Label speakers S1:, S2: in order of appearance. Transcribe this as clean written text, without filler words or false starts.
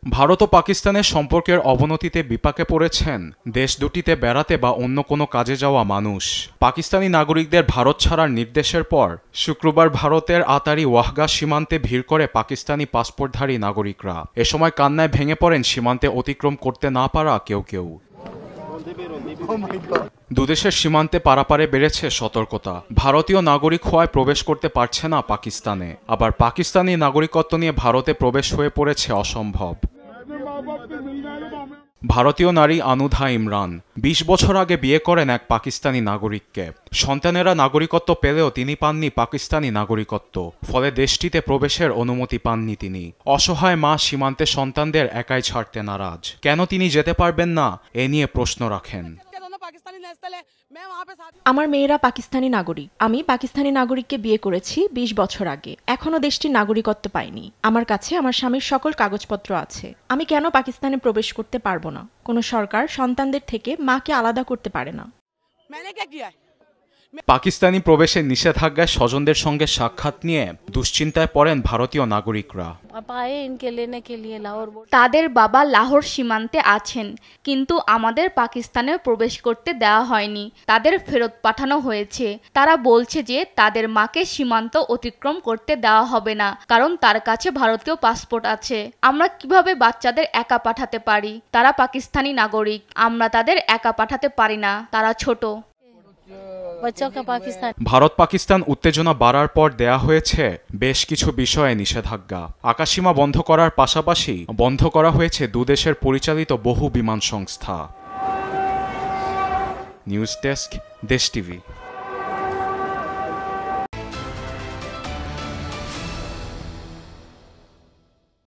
S1: ভারত ও পাকিস্তানের সম্পর্কের অবনতিতে বিপাকে পড়েছেন দেশ দুটিতে বেড়াতে বা অন্য কোনো কাজে যাওয়া মানুষ। পাকিস্তানি নাগরিকদের ভারত ছাড়ার নির্দেশের পর শুক্রবার ভারতের আতারি ওয়াহগা সীমান্তে ভিড় করে পাকিস্তানি পাসপোর্টধারী নাগরিকরা। এ সময় কান্নায় ভেঙে পড়েন সীমান্তে অতিক্রম করতে না পারা কেউ কেউ। দুদেশের সীমান্তে পারাপারে বেড়েছে সতর্কতা। ভারতীয় নাগরিক হওয়ায় প্রবেশ করতে পারছে না পাকিস্তানে, আবার পাকিস্তানি নাগরিকত্ব নিয়ে ভারতে প্রবেশ হয়ে পড়েছে অসম্ভব। ভারতীয় নারী আনুধা ইমরান ২০ বছর আগে বিয়ে করেন এক পাকিস্তানি নাগরিককে। সন্তানেরা নাগরিকত্ব পেলেও তিনি পাননি পাকিস্তানি নাগরিকত্ব, ফলে দেশটিতে প্রবেশের অনুমতি পাননি তিনি। অসহায় মা সীমান্তে সন্তানদের একাই ছাড়তে নারাজ। কেন তিনি যেতে পারবেন না, এ নিয়ে প্রশ্ন রাখেন।
S2: আমার মেয়েরা পাকিস্তানি নাগরিক। আমি পাকিস্তানি নাগরিককে বিয়ে করেছি ২০ বছর আগে, এখনো দেশটির নাগরিকত্ব পাইনি। আমার কাছে আমার স্বামীর সকল কাগজপত্র আছে। আমি কেন পাকিস্তানে প্রবেশ করতে পারবো না? কোনো সরকার সন্তানদের থেকে মাকে আলাদা করতে পারে না।
S1: পাকিস্তানি প্রবেশের নিষেধাজ্ঞায় স্বজনদের সঙ্গে সাক্ষাৎ নিয়ে দুশ্চিন্তায় পড়েন ভারতীয় নাগরিকরা।
S3: তাদের বাবা লাহোর সীমান্তে আছেন, কিন্তু আমাদের পাকিস্তানে প্রবেশ করতে দেওয়া হয়নি। তাদের ফেরত পাঠানো হয়েছে। তারা বলছে যে তাদের মাকে সীমান্ত অতিক্রম করতে দেওয়া হবে না, কারণ তার কাছে ভারতীয় পাসপোর্ট আছে। আমরা কিভাবে বাচ্চাদের একা পাঠাতে পারি? তারা পাকিস্তানি নাগরিক, আমরা তাদের একা পাঠাতে পারি না, তারা ছোট।
S1: ভারত পাকিস্তান উত্তেজনা বাড়ার পর দেয়া হয়েছে বেশ কিছু বিষয়ে নিষেধাজ্ঞা। আকাশসীমা বন্ধ করার পাশাপাশি বন্ধ করা হয়েছে দুদেশের পরিচালিত বহু বিমান সংস্থা। নিউজ ডেস্ক, দেশ টিভি।